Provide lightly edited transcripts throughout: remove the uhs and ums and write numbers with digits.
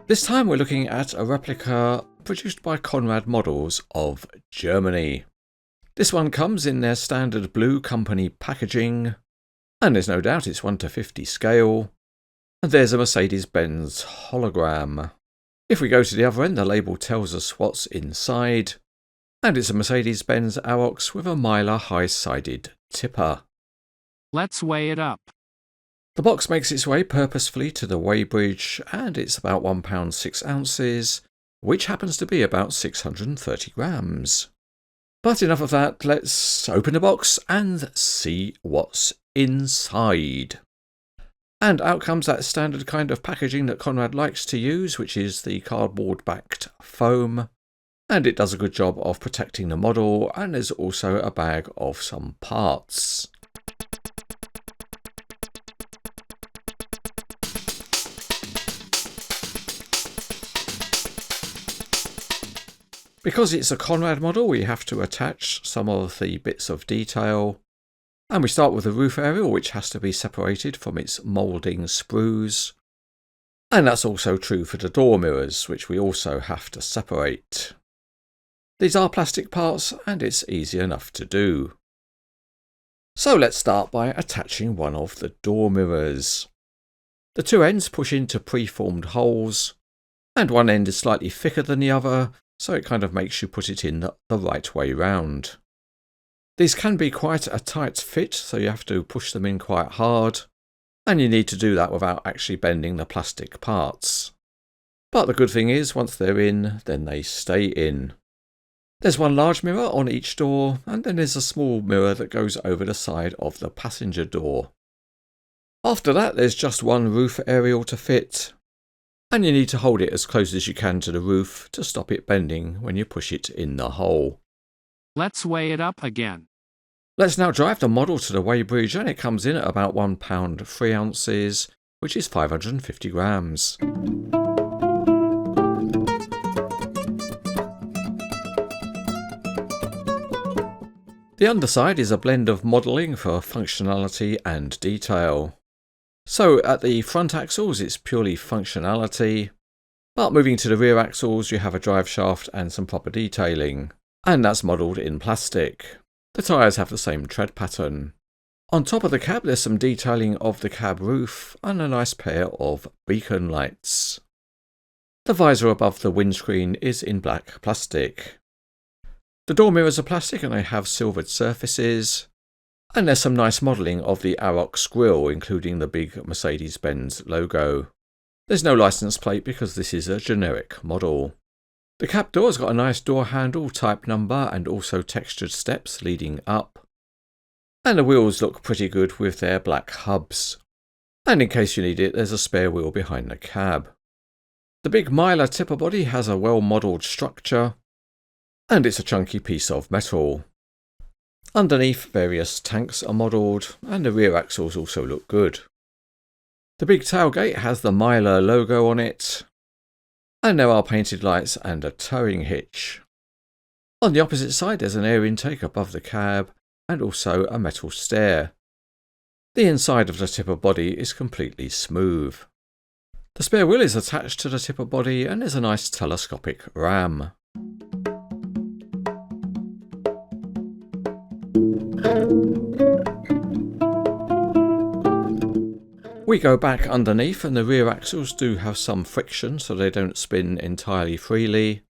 This time we're looking at a replica produced by Conrad Models of Germany. This one comes in their standard blue company packaging, and there's no doubt it's 1:50 scale, and there's a Mercedes-Benz hologram. If we go to the other end, the label tells us what's inside, and it's a Mercedes-Benz Arocs with a Meiller high-sided tipper. Let's weigh it up. The box makes its way purposefully to the weighbridge, and it's about £1 6 ounces, which happens to be about 630 grams. But enough of that, let's open the box and see what's inside. And out comes that standard kind of packaging that Conrad likes to use, which is the cardboard-backed foam. And it does a good job of protecting the model, and there's also a bag of some parts. Because it's a Conrad model, we have to attach some of the bits of detail. And we start with the roof area, which has to be separated from its moulding sprues. And that's also true for the door mirrors, which we also have to separate. These are plastic parts, and it's easy enough to do. So let's start by attaching one of the door mirrors. The two ends push into pre-formed holes, and one end is slightly thicker than the other, so it kind of makes you put it in the right way round. These can be quite a tight fit, so you have to push them in quite hard, and you need to do that without actually bending the plastic parts. But the good thing is, once they're in, then they stay in. There's one large mirror on each door, and then there's a small mirror that goes over the side of the passenger door. After that, there's just one roof aerial to fit, and you need to hold it as close as you can to the roof to stop it bending when you push it in the hole. Let's weigh it up again. Let's now drive the model to the weighbridge, and it comes in at about £1 3 ounces, which is 550 grams. The underside is a blend of modelling for functionality and detail. So at the front axles it's purely functionality, but moving to the rear axles you have a drive shaft and some proper detailing, and that's modelled in plastic. The tyres have the same tread pattern. On top of the cab there's some detailing of the cab roof and a nice pair of beacon lights. The visor above the windscreen is in black plastic. The door mirrors are plastic and they have silvered surfaces. And there's some nice modelling of the Arocs grille, including the big Mercedes-Benz logo. There's no license plate because this is a generic model. The cab door's got a nice door handle, type number, and also textured steps leading up. And the wheels look pretty good with their black hubs. And in case you need it, there's a spare wheel behind the cab. The big Meiller tipper body has a well-modelled structure, and it's a chunky piece of metal. Underneath, various tanks are modelled, and the rear axles also look good. The big tailgate has the Meiller logo on it, and there are painted lights and a towing hitch. On the opposite side there's an air intake above the cab, and also a metal stair. The inside of the tipper body is completely smooth. The spare wheel is attached to the tipper body, and there's a nice telescopic ram. We go back underneath, and the rear axles do have some friction so they don't spin entirely freely,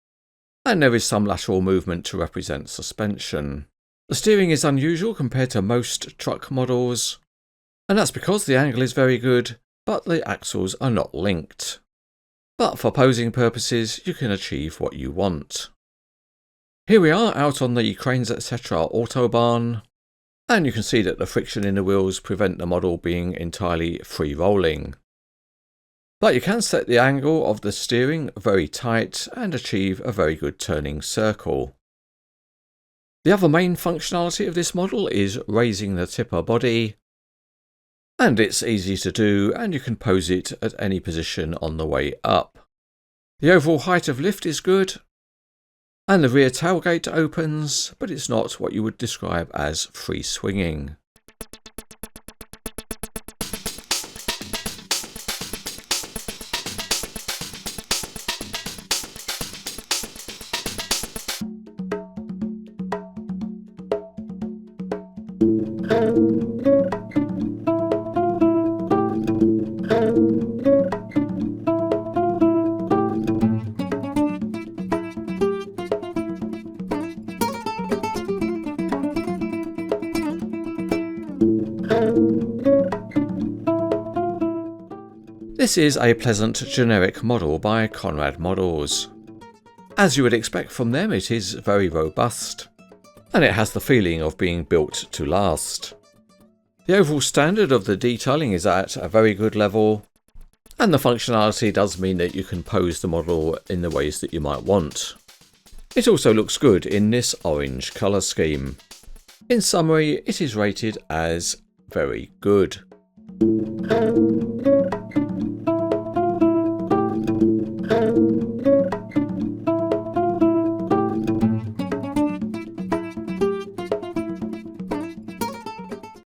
and there is some lateral movement to represent suspension. The steering is unusual compared to most truck models, and that's because the angle is very good, but the axles are not linked. But for posing purposes you can achieve what you want. Here we are out on the Cranes etc. Autobahn, and you can see that the friction in the wheels prevent the model being entirely free rolling. But you can set the angle of the steering very tight and achieve a very good turning circle. The other main functionality of this model is raising the tipper body, And it's easy to do, and you can pose it at any position on the way up. The overall height of lift is good, and the rear tailgate opens, but it's not what you would describe as free swinging. This is a pleasant generic model by Conrad Models. As you would expect from them, it is very robust, and it has the feeling of being built to last. The overall standard of the detailing is at a very good level, and the functionality does mean that you can pose the model in the ways that you might want. It also looks good in this orange colour scheme. In summary, it is rated as very good.